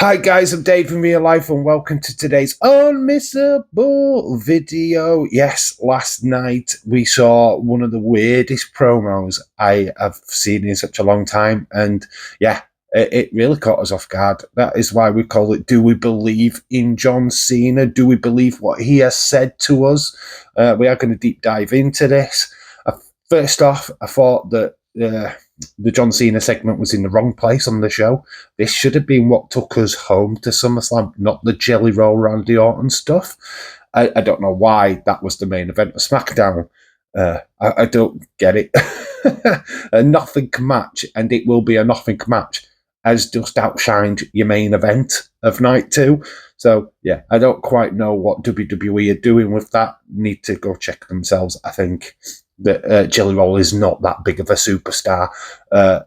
Hi guys, I'm Dave in real life and welcome to today's Unmissable video. Yes, last night we saw one of the weirdest promos I have seen in such a long time, and yeah, it really caught us off guard. That is why we call it Do We Believe in John Cena? Do we believe what he has said to us? We are going to deep dive into this. First off, I thought that the John Cena segment was in the wrong place on the show. This should have been what took us home to SummerSlam, not the Jelly Roll Randy Orton stuff. I don't know why that was the main event of SmackDown. I don't get it. A nothing match, and it will be a nothing match, has just outshined your main event of night 2. So, yeah, I don't quite know what WWE are doing with that. Need to go check themselves, I think. That Jelly Roll is not that big of a superstar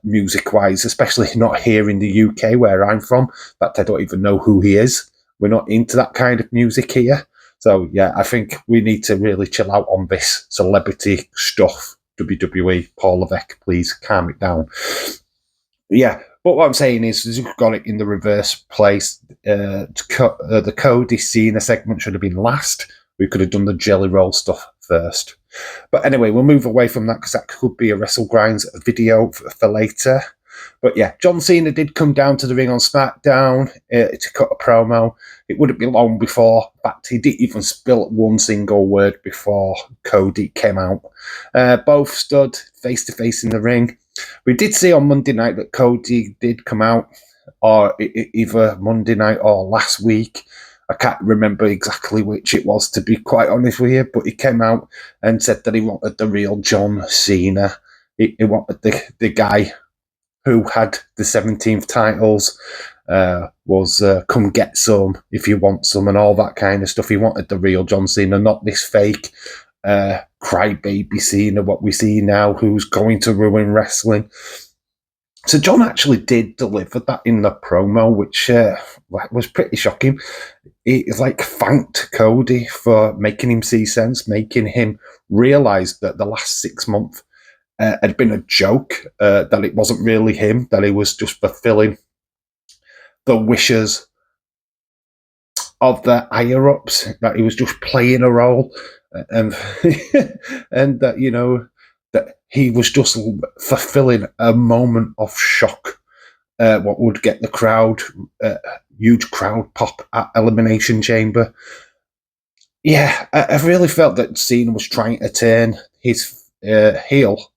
music-wise, especially not here in the UK where I'm from. In fact, I don't even know who he is. We're not into that kind of music here. So, yeah, I think we need to really chill out on this celebrity stuff. WWE, Paul Levesque, please calm it down. Yeah, but what I'm saying is we've got it in the reverse place. The Cody Cena segment should have been last. We could have done the Jelly Roll stuff first. But anyway, we'll move away from that because that could be a WrestleGrinds video for later. But yeah, John Cena did come down to the ring on SmackDown to cut a promo. It wouldn't be long before. In fact, he didn't even spill one single word before Cody came out. Both stood face-to-face in the ring. We did see on Monday night that Cody did come out, or either Monday night or last week. I can't remember exactly which it was, to be quite honest with you, but he came out and said that he wanted the real John Cena. He wanted the guy who had the 17th titles, was come get some if you want some and all that kind of stuff. He wanted the real John Cena, not this fake crybaby Cena, what we see now, who's going to ruin wrestling. So John actually did deliver that in the promo, which was pretty shocking. He thanked Cody for making him see sense, making him realise that the last 6 months had been a joke, that it wasn't really him, that he was just fulfilling the wishes of the higher-ups, that he was just playing a role, and that, you know, that he was just fulfilling a moment of shock, what would get the crowd, huge crowd pop at Elimination Chamber. Yeah, I really felt that Cena was trying to turn his heel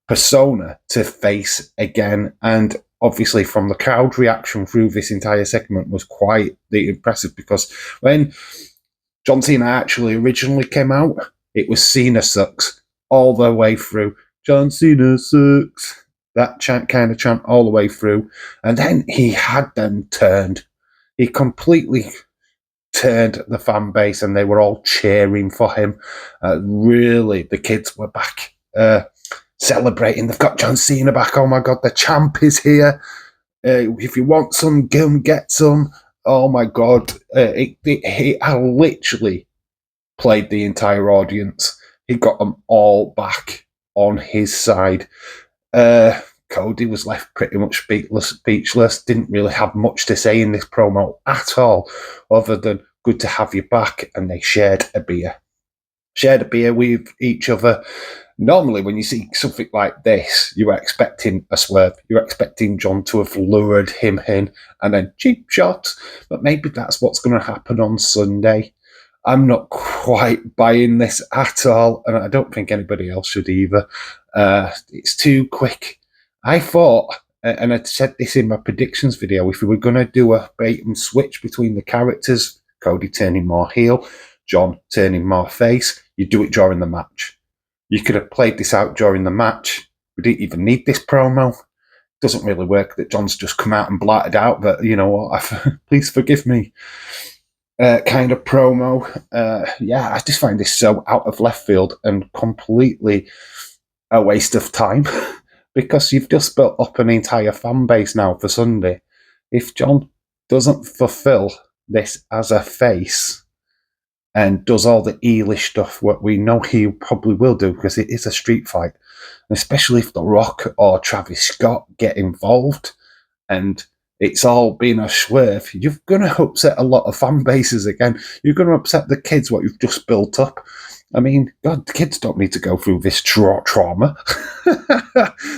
persona to face again, and obviously from the crowd reaction through this entire segment was quite impressive, because when John Cena actually originally came out, it was Cena sucks all the way through. John Cena sucks. That kind of chant all the way through. And then he had them turned. He completely turned the fan base and they were all cheering for him. Really, the kids were back celebrating. They've got John Cena back. Oh my God, the champ is here. If you want some, go and get some. Oh my God. I literally played the entire audience. He got them all back on his side. Cody was left pretty much speechless, didn't really have much to say in this promo at all, other than good to have you back, and they shared a beer. Shared a beer with each other. Normally, when you see something like this, you are expecting a swerve. You're expecting John to have lured him in, and then cheap shot. But maybe that's what's going to happen on Sunday. I'm not quite buying this at all, and I don't think anybody else should either. It's too quick. I thought, and I said this in my predictions video, if we were going to do a bait and switch between the characters, Cody turning more heel, John turning more face, you do it during the match. You could have played this out during the match. We didn't even need this promo. It doesn't really work that John's just come out and blurted out that, you know what, please forgive me. Kind of promo. Yeah, I just find this so out of left field and completely a waste of time, because you've just built up an entire fan base now for Sunday. If John doesn't fulfill this as a face and does all the eelish stuff, what we know he probably will do, because it is a street fight, and especially if The Rock or Travis Scott get involved and it's all been a swerve, you're going to upset a lot of fan bases again. You're going to upset the kids, what you've just built up. I mean, God, the kids don't need to go through this trauma.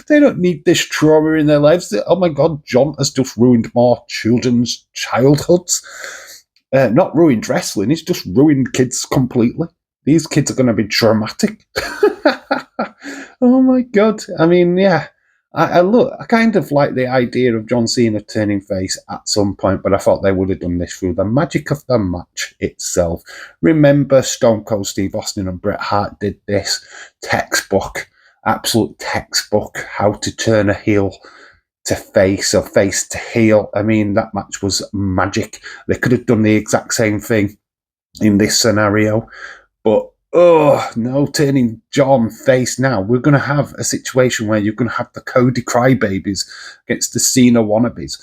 They don't need this trauma in their lives. Oh my God, John has just ruined more children's childhoods. Not ruined wrestling, he's just ruined kids completely. These kids are going to be traumatic. Oh my God. I mean, yeah. I kind of like the idea of John Cena turning face at some point, but I thought they would have done this through the magic of the match itself. Remember, Stone Cold Steve Austin and Bret Hart did this textbook, absolute textbook, how to turn a heel to face or face to heel. I mean, that match was magic. They could have done the exact same thing in this scenario, but oh, no, turning John face now. We're going to have a situation where you're going to have the Cody crybabies against the Cena wannabes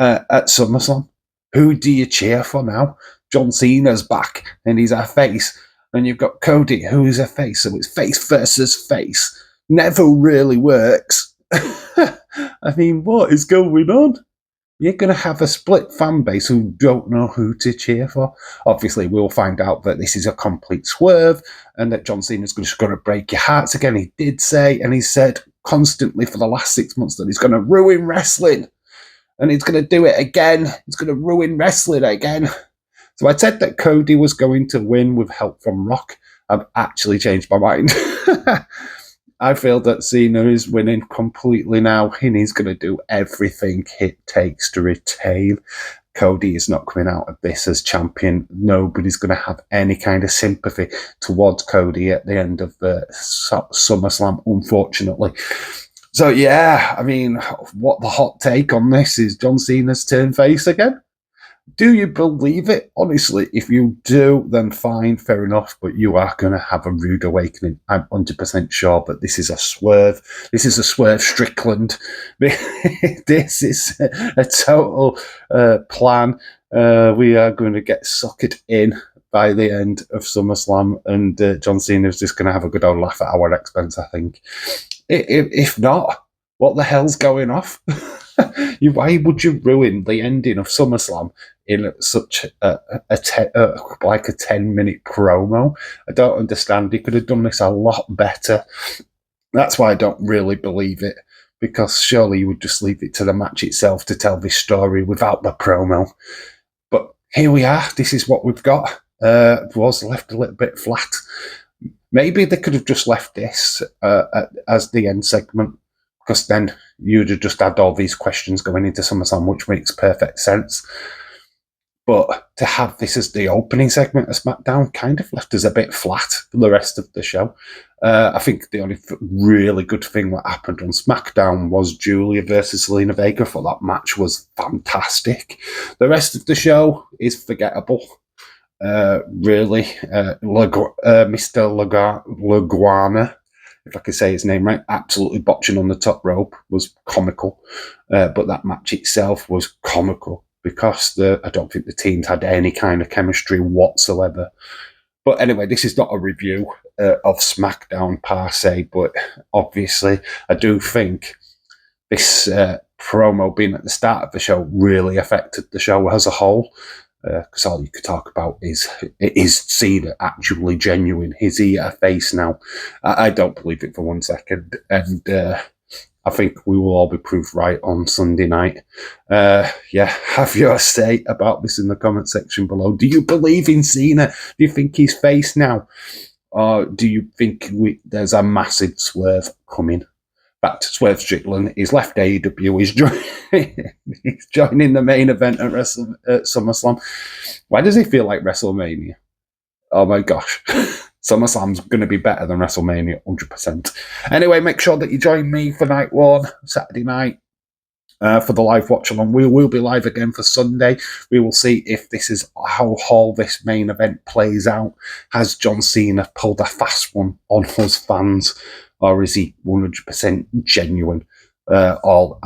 at SummerSlam. Who do you cheer for now? John Cena's back and he's a face. And you've got Cody, who is a face. So it's face versus face. Never really works. I mean, what is going on? You're going to have a split fan base who don't know who to cheer for. Obviously, we'll find out that this is a complete swerve and that John Cena's just going to break your hearts again. He did say, and he said constantly for the last 6 months, that he's going to ruin wrestling. And he's going to do it again. He's going to ruin wrestling again. So I said that Cody was going to win with help from Rock. I've actually changed my mind. I feel that Cena is winning completely now, and he's going to do everything it takes to retain. Cody is not coming out of this as champion. Nobody's going to have any kind of sympathy towards Cody at the end of the SummerSlam, unfortunately. So, yeah, I mean, what the hot take on this is John Cena's turn face again? Do you believe it? Honestly, if you do, then fine, fair enough, but you are going to have a rude awakening. I'm 100% sure that this is a swerve. This is a swerve Strickland. This is a total plan. We are going to get suckered in by the end of SummerSlam, and John Cena is just going to have a good old laugh at our expense, I think. If not, what the hell's going off? Why would you ruin the ending of SummerSlam in such like a 10-minute promo? I don't understand. He could have done this a lot better. That's why I don't really believe it, because surely you would just leave it to the match itself to tell this story without the promo. But here we are. This is what we've got. Was left a little bit flat. Maybe they could have just left this as the end segment, because then you'd have just had all these questions going into SummerSlam, which makes perfect sense. But to have this as the opening segment of SmackDown kind of left us a bit flat for the rest of the show. I think the only really good thing that happened on SmackDown was Julia versus Selena Vega. I thought that match was fantastic. The rest of the show is forgettable. Really. Mr. Laguana, if I could say his name right, absolutely botching on the top rope was comical. But that match itself was comical because I don't think the teams had any kind of chemistry whatsoever. But anyway, this is not a review of SmackDown per se, but obviously I do think this promo being at the start of the show really affected the show as a whole. Because all you could talk about is Cena actually genuine? Is he a face now? I don't believe it for 1 second, and I think we will all be proved right on Sunday night. Have your say about this in the comment section below. Do you believe in Cena? Do you think he's face now, or do you think there's a massive swerve coming? Back to Swerve Strickland. He's left AEW. He's joining the main event at SummerSlam. Why does he feel like WrestleMania? Oh my gosh. SummerSlam's going to be better than WrestleMania, 100%. Anyway, make sure that you join me for night one, Saturday night, for the live watch along. We will be live again for Sunday. We will see if this is how all this main event plays out. Has John Cena pulled a fast one on us fans? Or is he 100% genuine? All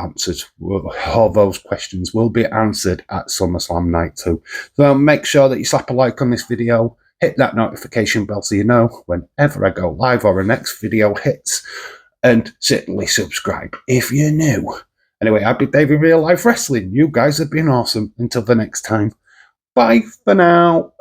those questions will be answered at SummerSlam Night 2. So make sure that you slap a like on this video, hit that notification bell so you know whenever I go live or a next video hits, and certainly subscribe if you're new. Anyway, I've been Dave in Real Life Wrestling. You guys have been awesome. Until the next time. Bye for now.